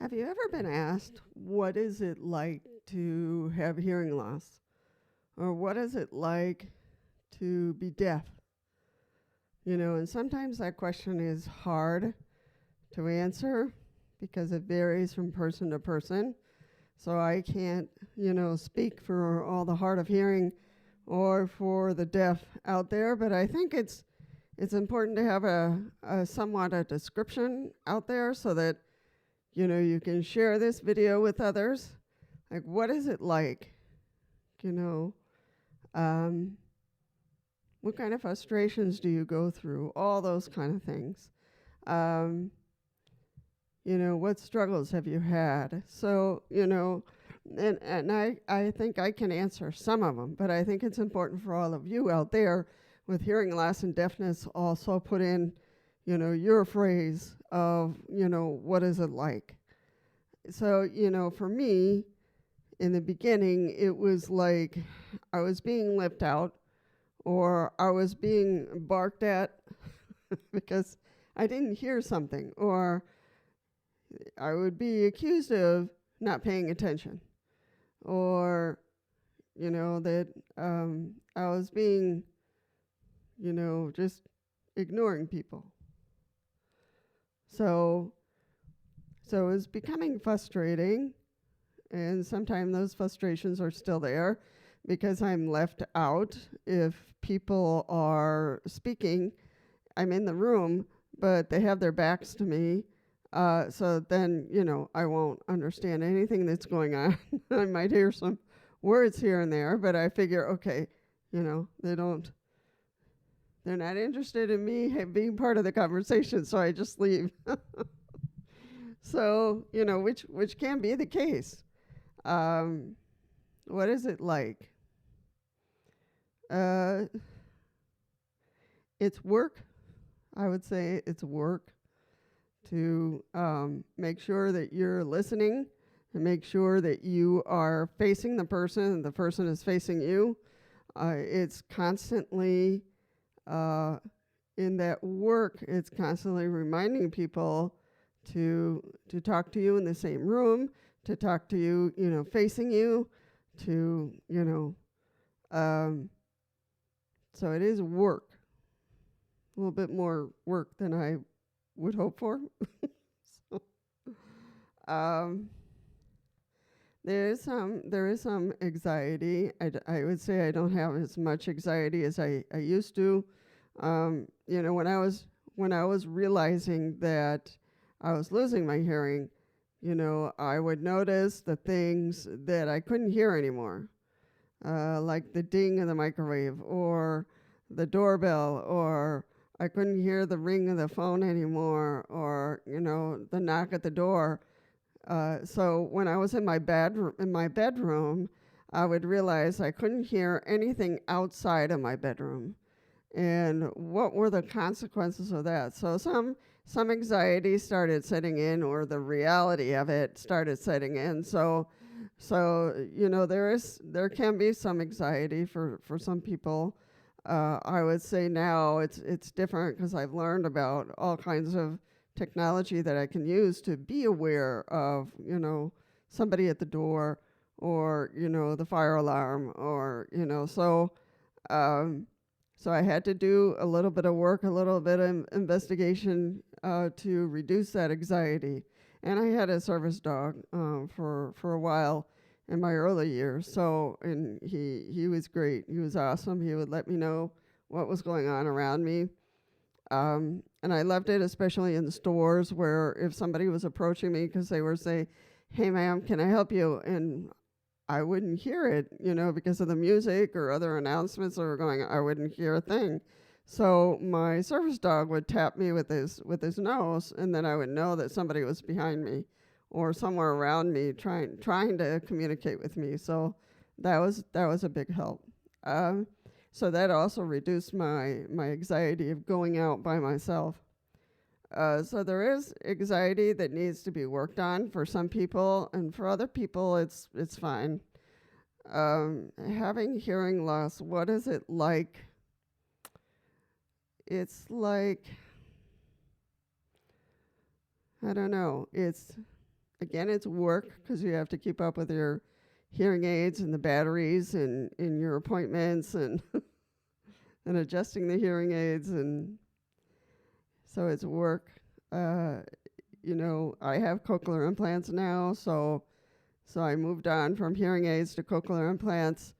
Have you ever been asked, what is it like to have hearing loss? Or what is it like to be deaf? And sometimes that question is hard to answer because it varies from person to person. So I can't, speak for all the hard of hearing or for the deaf out there, but I think it's important to have a somewhat a description out there so that you can share this video with others. Like, what is it like? You know, um, what kind of frustrations do you go through? All those kind of things. Um, what struggles have you had? So, and I think I can answer some of them, but I think it's important for all of you out there with hearing loss and deafness also put in, your phrase of, what is it like? So, for me, in the beginning, it was like I was being left out or I was being barked at because I didn't hear something, or I would be accused of not paying attention, or, that I was being, just ignoring people. So it was becoming frustrating, and sometimes those frustrations are still there because I'm left out. If people are speaking, I'm in the room, but they have their backs to me. So then, I won't understand anything that's going on. I might hear some words here and there, but I figure, okay, they're not interested in me being part of the conversation, so I just leave. So, which can be the case. What is it like? It's work. I would say it's work to make sure that you're listening and make sure that you are facing the person and the person is facing you. It's constantly in that work, it's constantly reminding people to talk to you in the same room, to talk to you, facing you, to, so it is work. A little bit more work than I would hope for. So, there is some anxiety. I would say I don't have as much anxiety as I used to. When I was realizing that I was losing my hearing, I would notice the things that I couldn't hear anymore, like the ding of the microwave or the doorbell, or I couldn't hear the ring of the phone anymore, or the knock at the door. So when I was in my bedroom, I would realize I couldn't hear anything outside of my bedroom. And what were the consequences of that? So some anxiety started setting in, or the reality of it started setting in. So there can be some anxiety for some people. I would say now it's different because I've learned about all kinds of technology that I can use to be aware of, somebody at the door, or, the fire alarm, or, so I had to do a little bit of work, a little bit of investigation to reduce that anxiety. And I had a service dog for a while in my early years. So, and he was great. He was awesome. He would let me know what was going on around me. And I loved it, especially in the stores, where if somebody was approaching me because they were saying, "Hey, ma'am, can I help you?" And I wouldn't hear it, because of the music or other announcements that were going on. I wouldn't hear a thing. So my service dog would tap me with his nose, and then I would know that somebody was behind me or somewhere around me trying to communicate with me. So that was a big help. So that also reduced my anxiety of going out by myself. So there is anxiety that needs to be worked on for some people, and for other people, it's fine. Having hearing loss, what is it like? It's like, I don't know. It's again, it's work because you have to keep up with your hearing aids and the batteries and in your appointments and and adjusting the hearing aids, and so it's work. Uh, I have cochlear implants now, so I moved on from hearing aids to cochlear implants,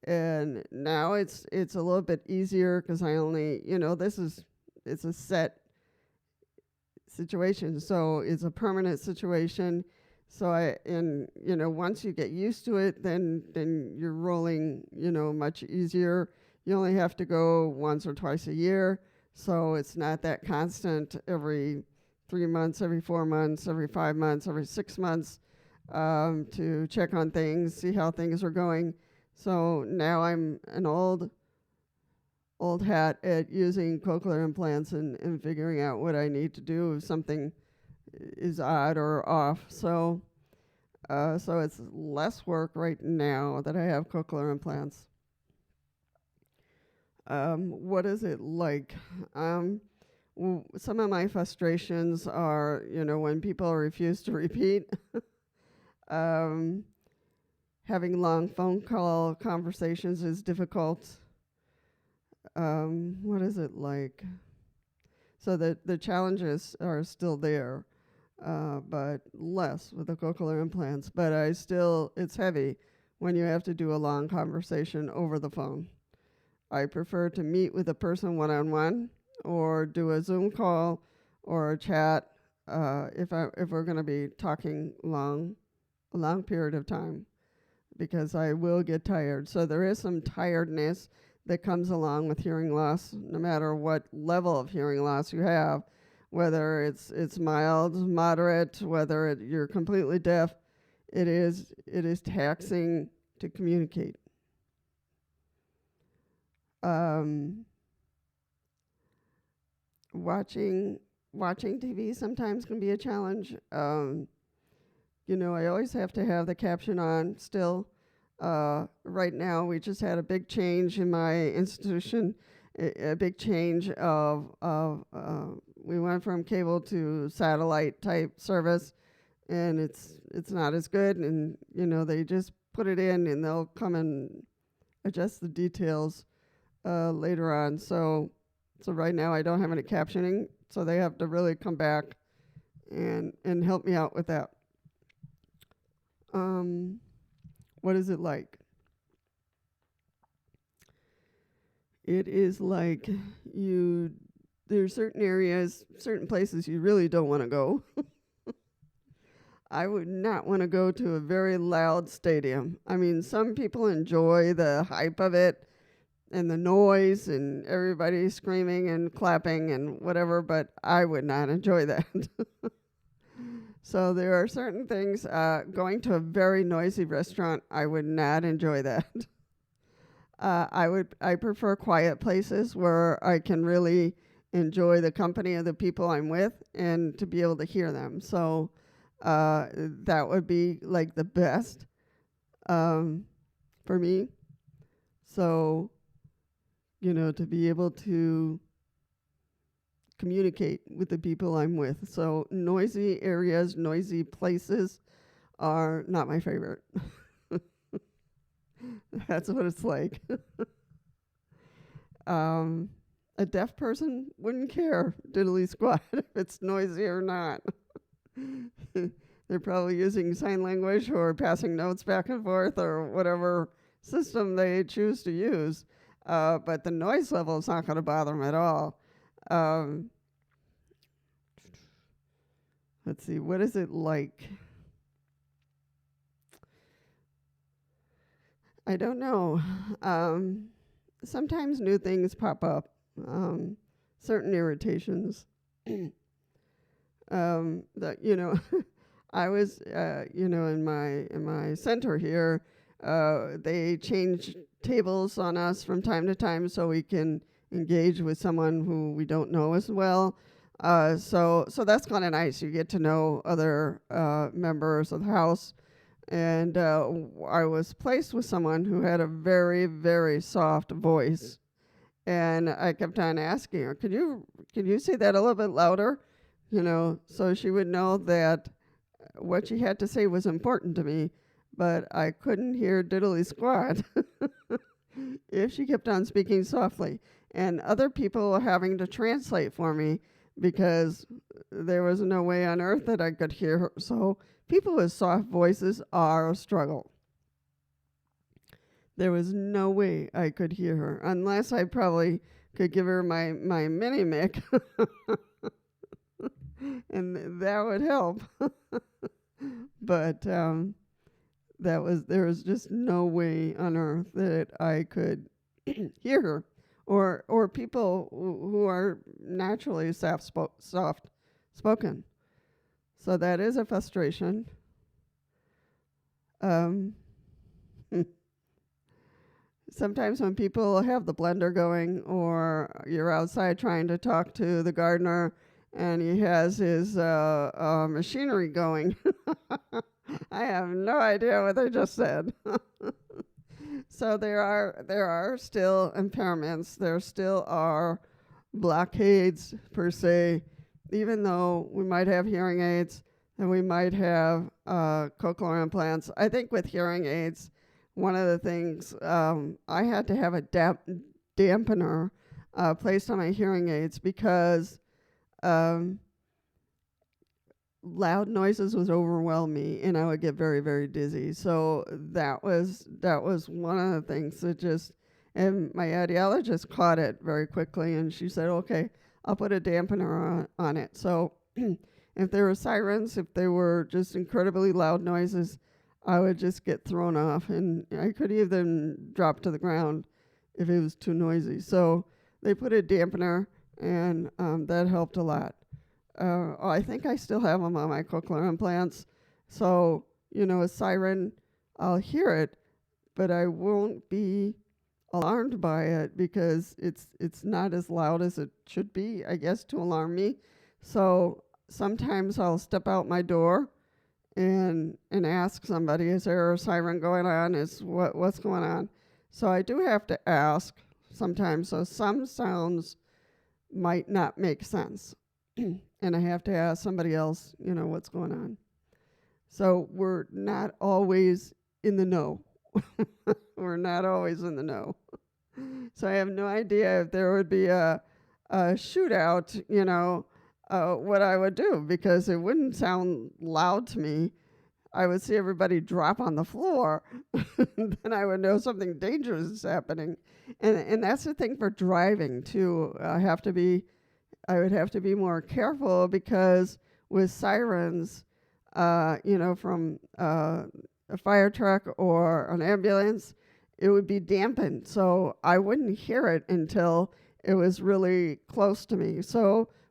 and now it's a little bit easier because I only, it's a set situation, so it's a permanent situation. So once you get used to it, then you're rolling, much easier. You only have to go once or twice a year, so it's not that constant every 3 months, every 4 months, every 5 months, every 6 months, to check on things, see how things are going. So now I'm an old hat at using cochlear implants and figuring out what I need to do if something is odd or off. So it's less work right now that I have cochlear implants. What is it like? Some of my frustrations are, when people refuse to repeat, having long phone call conversations is difficult. What is it like? So the challenges are still there, but less with the cochlear implants. But it's heavy when you have to do a long conversation over the phone. I prefer to meet with a person one-on-one or do a Zoom call or a chat if we're going to be talking a long period of time, because I will get tired. So there is some tiredness that comes along with hearing loss, no matter what level of hearing loss you have, whether it's mild, moderate, whether you're completely deaf. It is taxing to communicate. Watching TV sometimes can be a challenge. I always have to have the caption on still. Right now, we just had a big change in my institution, a big change we went from cable to satellite type service, and it's not as good, and they just put it in and they'll come and adjust the details later on. So right now I don't have any captioning, so they have to really come back and help me out with that. What is it like? It is like there's certain areas, certain places you really don't want to go. I would not want to go to a very loud stadium. I mean, some people enjoy the hype of it and the noise and everybody screaming and clapping and whatever, but I would not enjoy that. So there are certain things, going to a very noisy restaurant, I would not enjoy that. I prefer quiet places where I can really enjoy the company of the people I'm with and to be able to hear them. So that would be like the best for me. So, to be able to communicate with the people I'm with. So noisy areas, noisy places are not my favorite. That's what it's like. A deaf person wouldn't care diddly squat if it's noisy or not. They're probably using sign language or passing notes back and forth or whatever system they choose to use. But the noise level is not going to bother them at all. Let's see, what is it like? I don't know. Sometimes new things pop up, certain irritations. That I was in my center here. They change tables on us from time to time so we can engage with someone who we don't know as well. So that's kind of nice. You get to know other members of the house. And I was placed with someone who had a very, very soft voice. And I kept on asking her, could you say that a little bit louder? So she would know that what she had to say was important to me, but I couldn't hear diddly squat if she kept on speaking softly. And other people were having to translate for me because there was no way on earth that I could hear her. So people with soft voices are a struggle. There was no way I could hear her unless I probably could give her my mini mic and that would help. But there was just no way on earth that I could hear her, or people who are naturally soft spoken. So that is a frustration. Sometimes when people have the blender going, or you're outside trying to talk to the gardener and he has his machinery going, I have no idea what they just said. So there are still impairments. There still are blockades per se, even though we might have hearing aids and we might have cochlear implants. I think with hearing aids, one of the things I had to have a dampener placed on my hearing aids because loud noises would overwhelm me and I would get very, very dizzy. So that was one of the things that just, and my audiologist caught it very quickly and she said, okay, I'll put a dampener on it. So if there were sirens, if they were just incredibly loud noises, I would just get thrown off and I could even drop to the ground if it was too noisy. So they put a dampener and that helped a lot. I think I still have them on my cochlear implants. So, a siren, I'll hear it, but I won't be alarmed by it because it's not as loud as it should be, I guess, to alarm me. So sometimes I'll step out my door and ask somebody, is there a siren going on? What's going on? So I do have to ask sometimes. So some sounds might not make sense. And I have to ask somebody else, what's going on. So we're not always in the know. We're not always in the know. So I have no idea if there would be a shootout, what I would do, because it wouldn't sound loud to me. I would see everybody drop on the floor. Then I would know something dangerous is happening. And that's the thing for driving, too. I would have to be more careful because with sirens, from a fire truck or an ambulance, it would be dampened. So I wouldn't hear it until it was really close to me.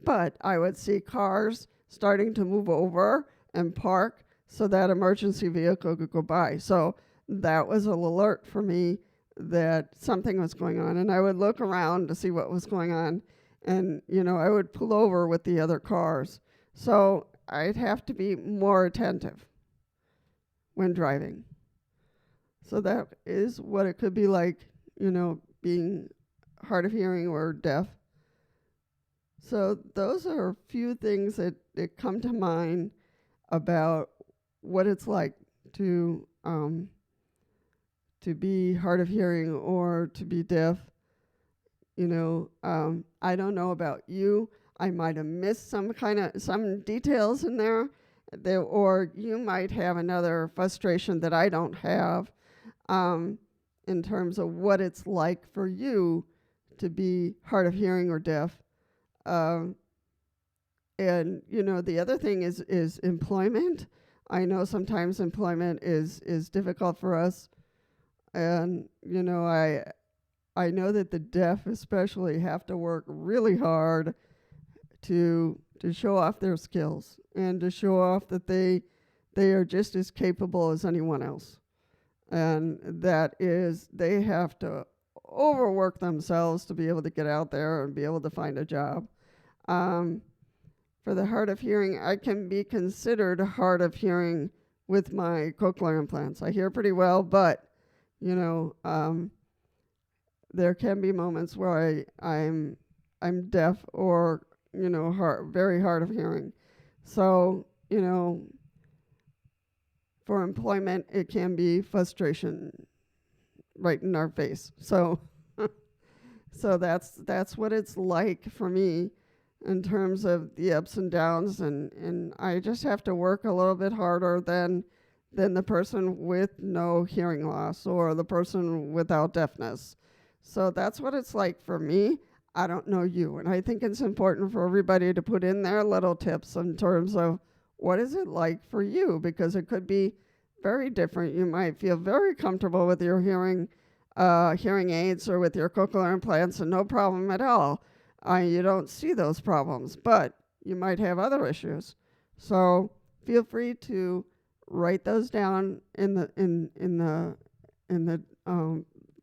But I would see cars starting to move over and park so that emergency vehicle could go by. So that was an alert for me that something was going on. And I would look around to see what was going on. And, I would pull over with the other cars. So I'd have to be more attentive when driving. So that is what it could be like, being hard of hearing or deaf. So those are a few things that come to mind about what it's like to be hard of hearing or to be deaf. I don't know about you. I might have missed some details in there, or you might have another frustration that I don't have in terms of what it's like for you to be hard of hearing or deaf. And, the other thing is employment. I know sometimes employment is difficult for us. And, I know that the deaf especially have to work really hard to show off their skills and to show off that they are just as capable as anyone else. And that is, they have to overwork themselves to be able to get out there and be able to find a job. For the hard of hearing, I can be considered hard of hearing with my cochlear implants. I hear pretty well, but, there can be moments where I'm deaf or very hard of hearing. So for employment, it can be frustration right in our face. So so that's what it's like for me in terms of the ups and downs, and I just have to work a little bit harder than the person with no hearing loss or the person without deafness. So that's what it's like for me. I don't know you, and I think it's important for everybody to put in their little tips in terms of what is it like for you, because it could be very different. You might feel very comfortable with your hearing aids or with your cochlear implants and no problem at all. You don't see those problems, but you might have other issues. So feel free to write those down in the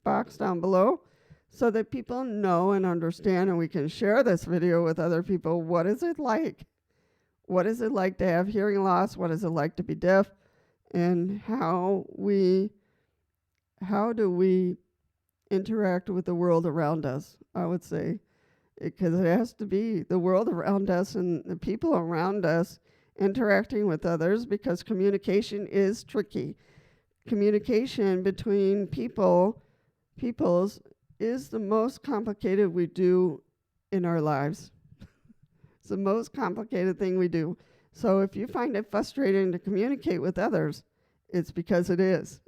box down below, so that people know and understand, and we can share this video with other people. What is it like? What is it like to have hearing loss? What is it like to be deaf? And how do we interact with the world around us, I would say, because it has to be the world around us and the people around us interacting with others, because communication is tricky. Communication between peoples is the most complicated we do in our lives. It's the most complicated thing we do. So if you find it frustrating to communicate with others, it's because it is.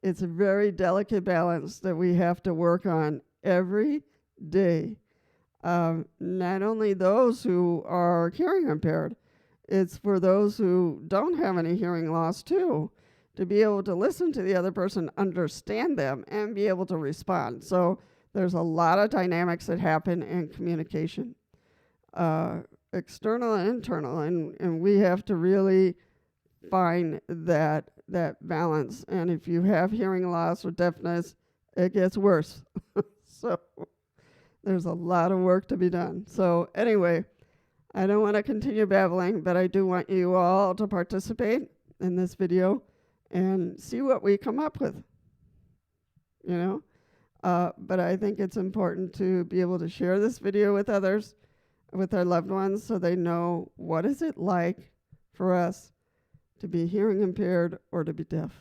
It's a very delicate balance that we have to work on every day. Not only those who are hearing impaired, it's for those who don't have any hearing loss too, to be able to listen to the other person, understand them, and be able to respond. So there's a lot of dynamics that happen in communication, external and internal, and we have to really find that balance. And if you have hearing loss or deafness, it gets worse. So there's a lot of work to be done. So anyway, I don't want to continue babbling, but I do want you all to participate in this video and see what we come up with, but I think it's important to be able to share this video with others, with our loved ones, so they know what is it like for us to be hearing impaired or to be deaf.